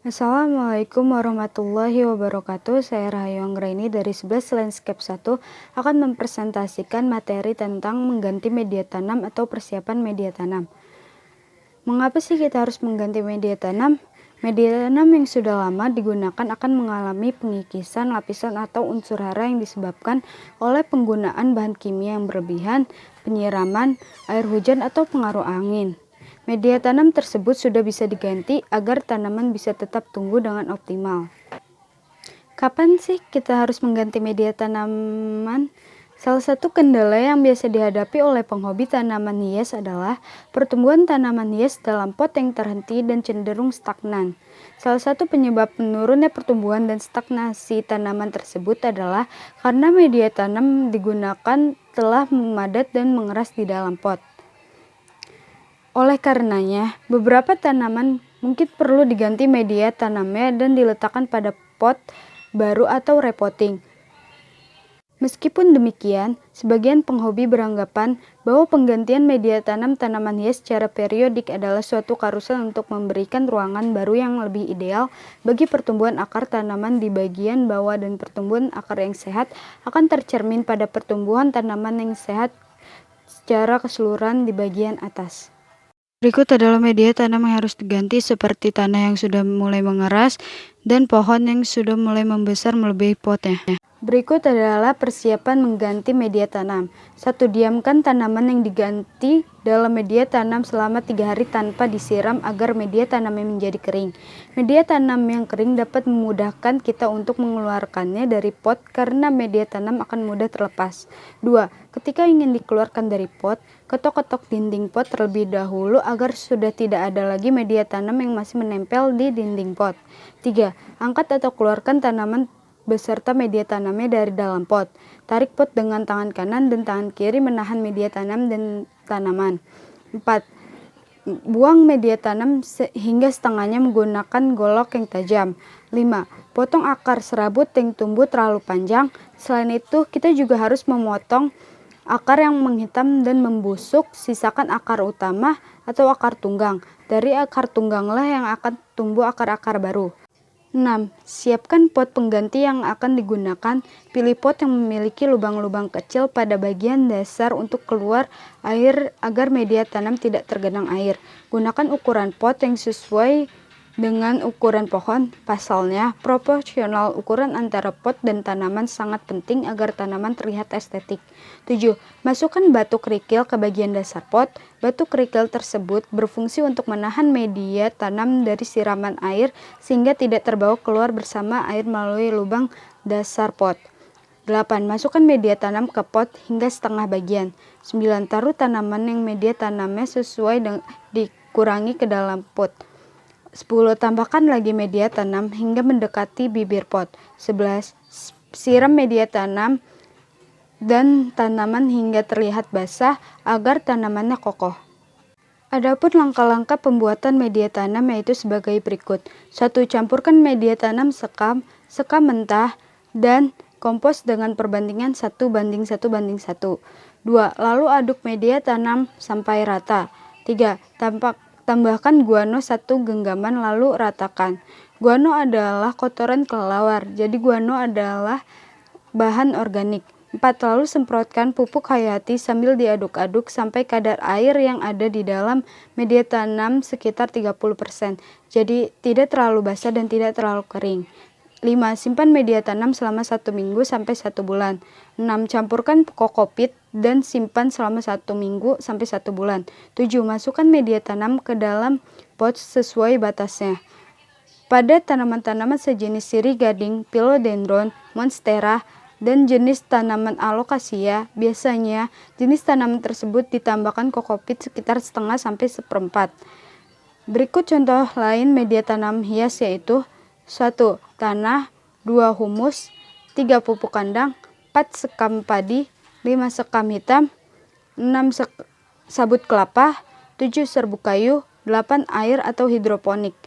Assalamualaikum warahmatullahi wabarakatuh. Saya Rahayu Anggraini dari 11 Landscape 1 akan mempresentasikan materi tentang mengganti media tanam atau persiapan media tanam. Mengapa sih kita harus mengganti media tanam? Media tanam yang sudah lama digunakan akan mengalami pengikisan, lapisan atau unsur hara yang disebabkan oleh penggunaan bahan kimia yang berlebihan, penyiraman, air hujan atau pengaruh angin. Media tanam tersebut sudah bisa diganti agar tanaman bisa tetap tumbuh dengan optimal. Kapan sih kita harus mengganti media tanaman? Salah satu kendala yang biasa dihadapi oleh penghobi tanaman hias adalah pertumbuhan tanaman hias dalam pot yang terhenti dan cenderung stagnan. Salah satu penyebab menurunnya pertumbuhan dan stagnasi tanaman tersebut adalah karena media tanam digunakan telah memadat dan mengeras di dalam pot. Oleh karenanya, beberapa tanaman mungkin perlu diganti media tanamnya dan diletakkan pada pot baru atau repotting. Meskipun demikian, sebagian penghobi beranggapan bahwa penggantian media tanam tanaman hias secara periodik adalah suatu keharusan untuk memberikan ruangan baru yang lebih ideal bagi pertumbuhan akar tanaman di bagian bawah, dan pertumbuhan akar yang sehat akan tercermin pada pertumbuhan tanaman yang sehat secara keseluruhan di bagian atas. Berikut adalah media tanam yang harus diganti, seperti tanah yang sudah mulai mengeras dan pohon yang sudah mulai membesar melebihi potnya. Berikut adalah persiapan mengganti media tanam. 1. Diamkan tanaman yang diganti dalam media tanam selama 3 hari tanpa disiram agar media tanamnya menjadi kering. Media tanam yang kering dapat memudahkan kita untuk mengeluarkannya dari pot karena media tanam akan mudah terlepas. 2. Ketika ingin dikeluarkan dari pot, ketok-ketok dinding pot terlebih dahulu agar sudah tidak ada lagi media tanam yang masih menempel di dinding pot. 3. Angkat atau keluarkan tanaman beserta media tanamnya dari dalam pot. Tarik pot dengan tangan kanan dan tangan kiri menahan media tanam dan tanaman. 4. Buang media tanam hingga setengahnya menggunakan golok yang tajam. 5. Potong akar serabut yang tumbuh terlalu panjang. Selain itu, kita juga harus memotong akar yang menghitam dan membusuk. Sisakan akar utama atau akar tunggang. Dari akar tungganglah yang akan tumbuh akar-akar baru. 6. Siapkan pot pengganti yang akan digunakan. Pilih pot yang memiliki lubang-lubang kecil pada bagian dasar untuk keluar air agar media tanam tidak tergenang air. Gunakan ukuran pot yang sesuai dengan ukuran pohon. Pasalnya, proporsional ukuran antara pot dan tanaman sangat penting agar tanaman terlihat estetik. 7. Masukkan batu kerikil ke bagian dasar pot. Batu kerikil tersebut berfungsi untuk menahan media tanam dari siraman air sehingga tidak terbawa keluar bersama air melalui lubang dasar pot. 8. Masukkan media tanam ke pot hingga setengah bagian. 9. Taruh tanaman yang media tanamnya sesuai dikurangi ke dalam pot. 10. Tambahkan lagi media tanam hingga mendekati bibir pot. 11. Siram media tanam dan tanaman hingga terlihat basah agar tanamannya kokoh. Adapun langkah-langkah pembuatan media tanam yaitu sebagai berikut. 1. Campurkan media tanam sekam mentah, dan kompos dengan perbandingan 1:1:1. 2. Lalu aduk media tanam sampai rata. 3. Tambahkan guano 1 genggaman lalu ratakan. Guano adalah kotoran kelelawar, jadi guano adalah bahan organik. 4. Lalu semprotkan pupuk hayati sambil diaduk-aduk sampai kadar air yang ada di dalam media tanam sekitar 30%. Jadi tidak terlalu basah dan tidak terlalu kering. 5. Simpan media tanam selama 1 minggu sampai 1 bulan. 6. Campurkan kokopit dan simpan selama 1 minggu sampai 1 bulan. 7. Masukkan media tanam ke dalam pot sesuai batasnya. Pada tanaman-tanaman sejenis sirih gading, philodendron, monstera, dan jenis tanaman alocasia, biasanya jenis tanaman tersebut ditambahkan kokopit sekitar setengah sampai seperempat. Berikut contoh lain media tanam hias yaitu 1. Tanah, 2. Humus, 3. Pupuk kandang, 4. Sekam padi, 5. Sekam hitam, 6. Sabut kelapa, 7. Serbuk kayu, 8. Air atau hidroponik.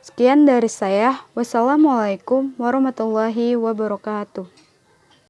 Sekian dari saya. Wassalamualaikum warahmatullahi wabarakatuh.